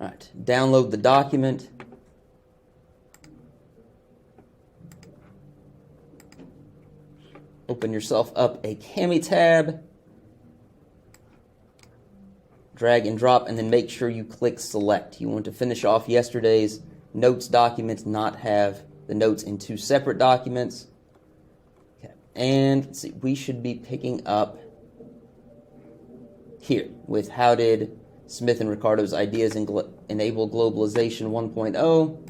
All right, download the document. Open yourself up a Cami tab. Drag and drop, and then make sure you click select. You want to finish off yesterday's notes document, not have the notes in two separate documents. Okay. And let's see, we should be picking up here with how did Smith and Ricardo's ideas enable globalization 1.0.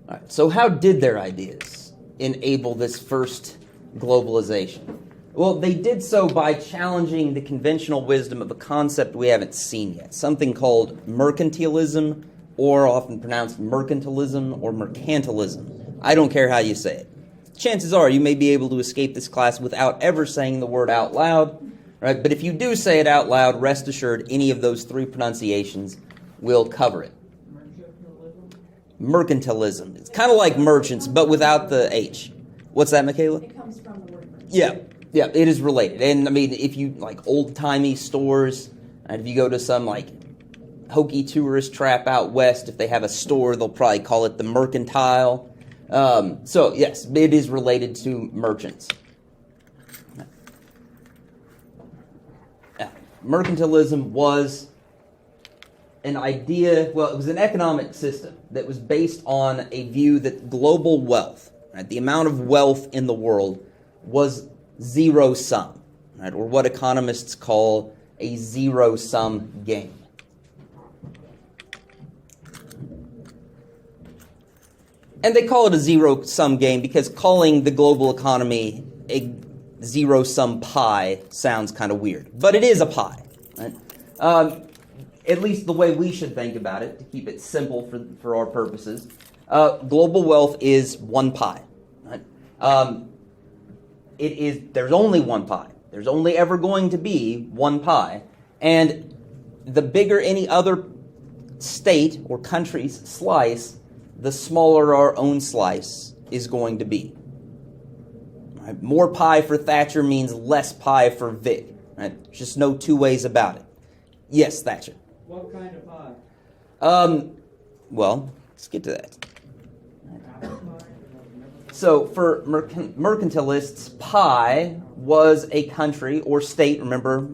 All right, so how did their ideas enable this first globalization? Well, they did so by challenging the conventional wisdom of a concept we haven't seen yet, something called mercantilism, or often pronounced mercantilism or mercantilism. I don't care how you say it. Chances are you may be able to escape this class without ever saying the word out loud, right? But if you do say it out loud, rest assured any of those three pronunciations will cover it. Mercantilism. It's kind of like merchants, but without the H. What's that, Michaela? It comes from the word merchant. Yeah, it is related. And I mean, if you like old-timey stores, and if you go to some like hokey tourist trap out west, if they have a store, they'll probably call it the mercantile. So yes, it is related to merchants. Mercantilism was an idea, well, it was an economic system that was based on a view that global wealth, right, the amount of wealth in the world, was zero-sum, right, or what economists call a zero-sum game. And they call it a zero-sum game because calling the global economy a zero-sum pie sounds kind of weird. But it is a pie, right? At least the way we should think about it, to keep it simple for our purposes. Global wealth is one pie. Right? There's only one pie. There's only ever going to be one pie. And the bigger any other state or country's slice, the smaller our own slice is going to be. Right? More pie for Thatcher means less pie for Vic. Right? There's just no two ways about it. Yes, Thatcher. What kind of pie? Well, let's get to that. So, for mercantilists, pie was a country or state. Remember,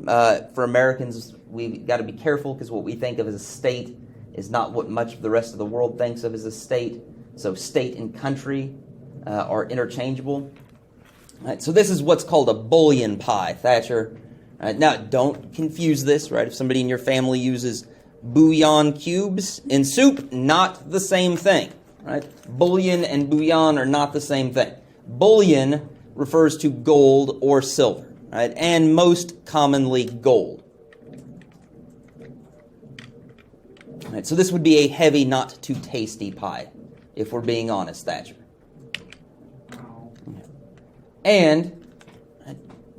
for Americans, we've got to be careful because what we think of as a state is not what much of the rest of the world thinks of as a state. So, state and country are interchangeable. Right, so, this is what's called a bullion pie, Thatcher. Now, don't confuse this, right? If somebody in your family uses bouillon cubes in soup, not the same thing, right? Bullion and bouillon are not the same thing. Bullion refers to gold or silver, right? And most commonly gold. Right, so this would be a heavy, not too tasty pie, if we're being honest, Thatcher. And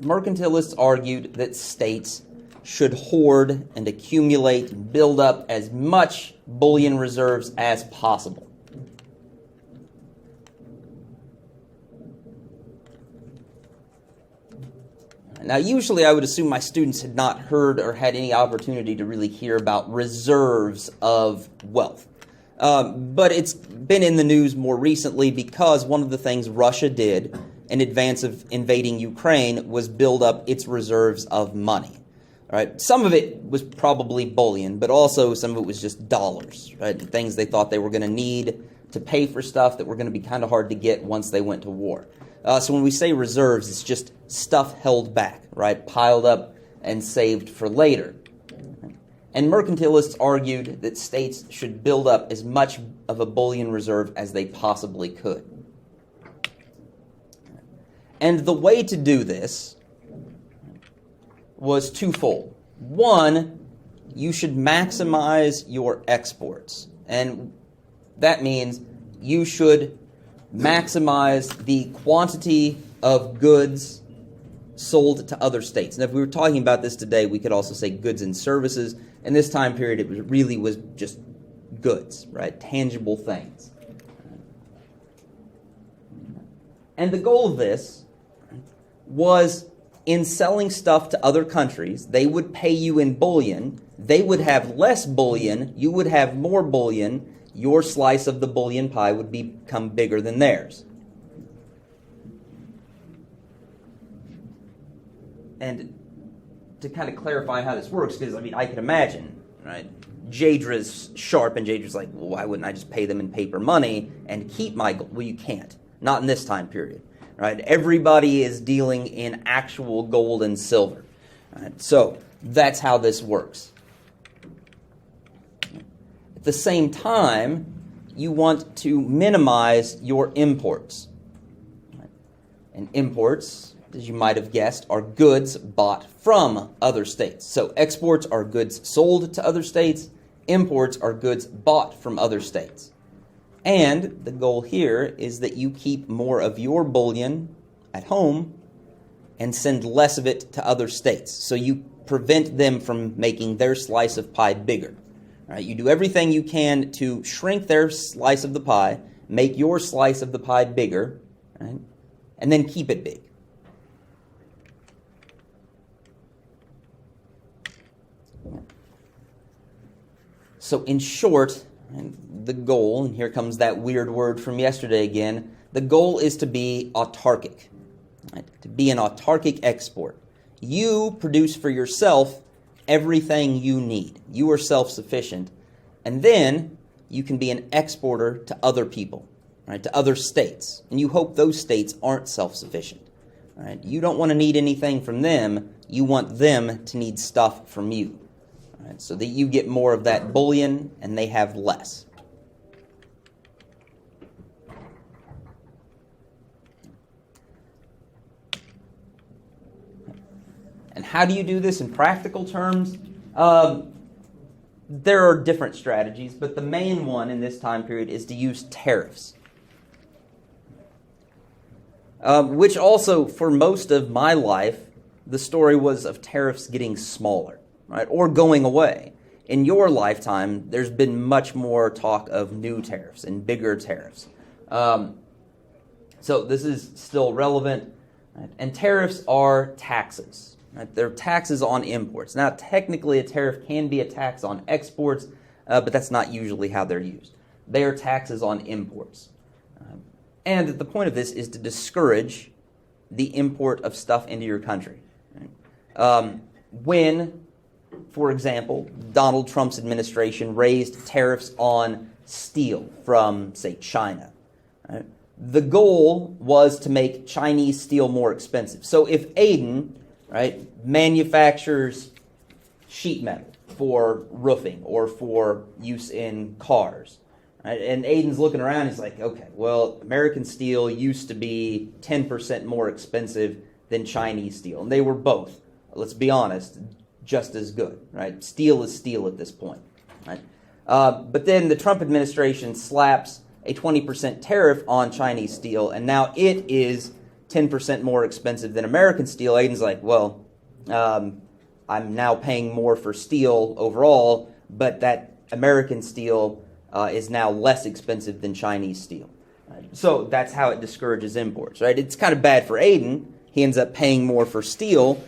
mercantilists argued that states should hoard and accumulate and build up as much bullion reserves as possible. Now, usually I would assume my students had not heard or had any opportunity to really hear about reserves of wealth. But it's been in the news more recently because one of the things Russia did in advance of invading Ukraine was build up its reserves of money. Right? Some of it was probably bullion, but also some of it was just dollars, right? Things they thought they were going to need to pay for stuff that were going to be kind of hard to get once they went to war. So when we say reserves, it's just stuff held back, right? Piled up and saved for later. And mercantilists argued that states should build up as much of a bullion reserve as they possibly could. And the way to do this was twofold. One, you should maximize your exports. And that means you should maximize the quantity of goods sold to other states. And if we were talking about this today, we could also say goods and services. In this time period, it really was just goods, right? Tangible things. And the goal of this was, in selling stuff to other countries, they would pay you in bullion. They would have less bullion. You would have more bullion. Your slice of the bullion pie would become bigger than theirs. And to kind of clarify how this works, because, I can imagine, right? Jadra's sharp, and Jadra's like, well, why wouldn't I just pay them in paper money and keep my gold? Well, you can't. Not in this time period. Right? Everybody is dealing in actual gold and silver. Right? So that's how this works. At the same time, you want to minimize your imports. Right? And imports, as you might have guessed, are goods bought from other states. So exports are goods sold to other states. Imports are goods bought from other states. And the goal here is that you keep more of your bullion at home and send less of it to other states. So you prevent them from making their slice of pie bigger. Right? You do everything you can to shrink their slice of the pie, make your slice of the pie bigger, right? And then keep it big. So in short, the goal, and here comes that weird word from yesterday again, the goal is to be autarkic, right? To be an autarkic export. You produce for yourself everything you need. You are self-sufficient. And then you can be an exporter to other people, right? To other states. And you hope those states aren't self-sufficient. Right? You don't want to need anything from them. You want them to need stuff from you. Right, so that you get more of that bullion and they have less. And how do you do this in practical terms? There are different strategies, but the main one in this time period is to use tariffs. Which also, for most of my life, the story was of tariffs getting smaller. Right, or going away. In your lifetime, there's been much more talk of new tariffs and bigger tariffs. So this is still relevant. Right? And tariffs are taxes. Right? They're taxes on imports. Now, technically, a tariff can be a tax on exports, but that's not usually how they're used. They are taxes on imports. And the point of this is to discourage the import of stuff into your country. Right? When, for example, Donald Trump's administration raised tariffs on steel from, say, China, right? The goal was to make Chinese steel more expensive. So if Aiden, right, manufactures sheet metal for roofing or for use in cars, right, and Aiden's looking around, he's like, okay, well, American steel used to be 10% more expensive than Chinese steel. And they were both, let's be honest, just as good, right? Steel is steel at this point, right? But then the Trump administration slaps a 20% tariff on Chinese steel, and now it is 10% more expensive than American steel. Aiden's like, well, I'm now paying more for steel overall, but that American steel is now less expensive than Chinese steel. Right? So that's how it discourages imports, right? It's kind of bad for Aiden. He ends up paying more for steel,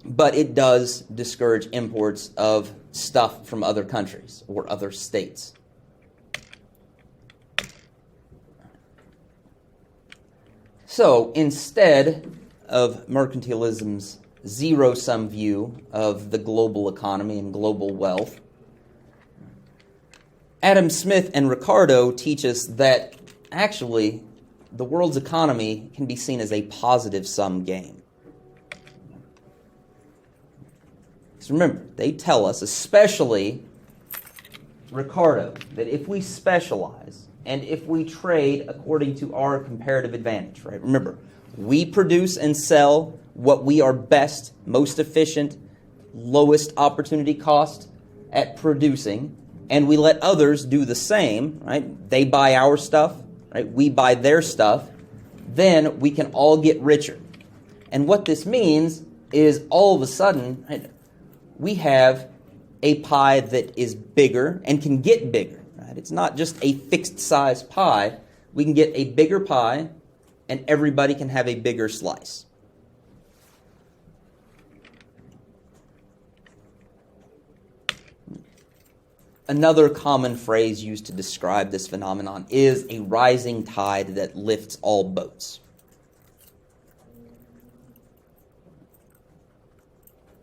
but it does discourage imports of stuff from other countries or other states. So instead of mercantilism's zero-sum view of the global economy and global wealth, Adam Smith and Ricardo teach us that actually the world's economy can be seen as a positive-sum game. So remember, they tell us, especially Ricardo, that if we specialize and if we trade according to our comparative advantage, right? Remember, we produce and sell what we are best, most efficient, lowest opportunity cost at producing, and we let others do the same, right? They buy our stuff, right? We buy their stuff. Then we can all get richer. And what this means is all of a sudden, right, we have a pie that is bigger and can get bigger. Right? It's not just a fixed size pie. We can get a bigger pie and everybody can have a bigger slice. Another common phrase used to describe this phenomenon is a rising tide that lifts all boats.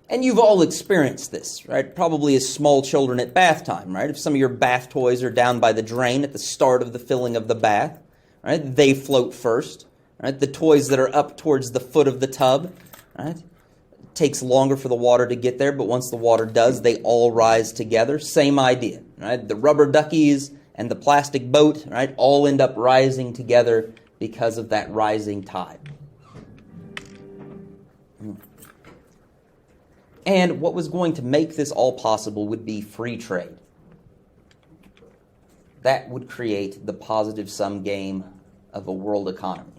And you've all experienced this, right? Probably as small children at bath time, right? If some of your bath toys are down by the drain at the start of the filling of the bath, right? They float first, right? The toys that are up towards the foot of the tub, right? It takes longer for the water to get there, but once the water does, they all rise together. Same idea, right? The rubber duckies and the plastic boat, right? All end up rising together because of that rising tide. And what was going to make this all possible would be free trade. That would create the positive sum game of a world economy.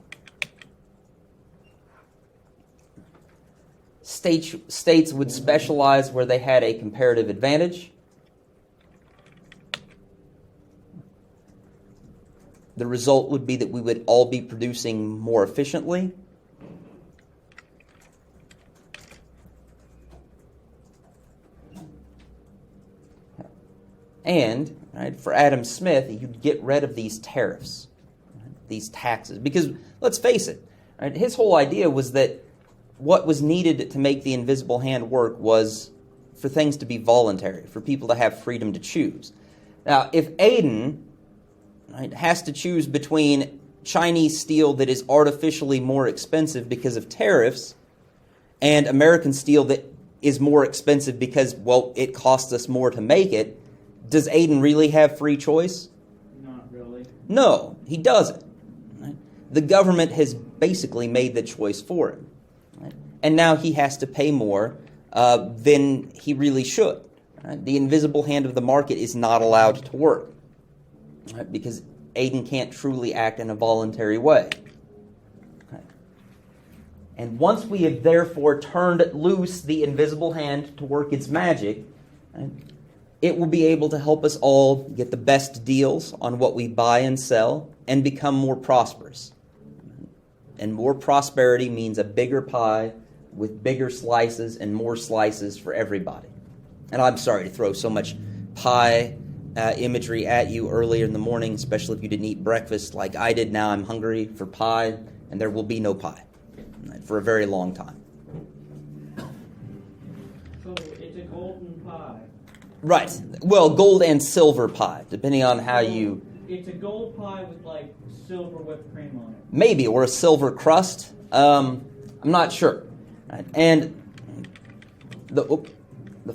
States would specialize where they had a comparative advantage. The result would be that we would all be producing more efficiently. And, right, for Adam Smith, you'd get rid of these tariffs, right, these taxes. Because, let's face it, right, his whole idea was that what was needed to make the invisible hand work was for things to be voluntary, for people to have freedom to choose. Now, if Aiden, right, has to choose between Chinese steel that is artificially more expensive because of tariffs and American steel that is more expensive because, well, it costs us more to make it, does Aiden really have free choice? Not really. No, he doesn't. Right? The government has basically made the choice for him. Right? And now he has to pay more than he really should. Right? The invisible hand of the market is not allowed to work, right? Because Aiden can't truly act in a voluntary way. Right? And once we have therefore turned loose the invisible hand to work its magic, right, it will be able to help us all get the best deals on what we buy and sell and become more prosperous. And more prosperity means a bigger pie with bigger slices and more slices for everybody. And I'm sorry to throw so much pie imagery at you earlier in the morning, especially if you didn't eat breakfast like I did. Now I'm hungry for pie, and there will be no pie, right, for a very long time. So it's a golden pie. Right. Well, gold and silver pie, depending on how you... It's a gold pie with, like, silver whipped cream on it. Maybe, or a silver crust. I'm not sure. Right. And the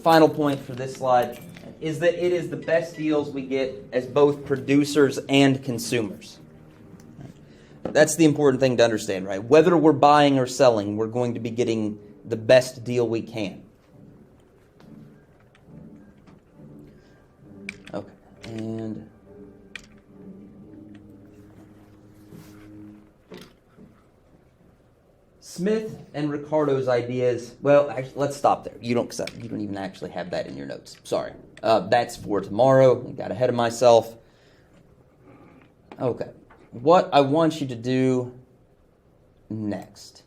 final point for this slide is that it is the best deals we get as both producers and consumers. That's the important thing to understand, right? Whether we're buying or selling, we're going to be getting the best deal we can. Okay, and Smith and Ricardo's ideas, well, actually, let's stop there. You don't even actually have that in your notes. Sorry. That's for tomorrow. I got ahead of myself. Okay. What I want you to do next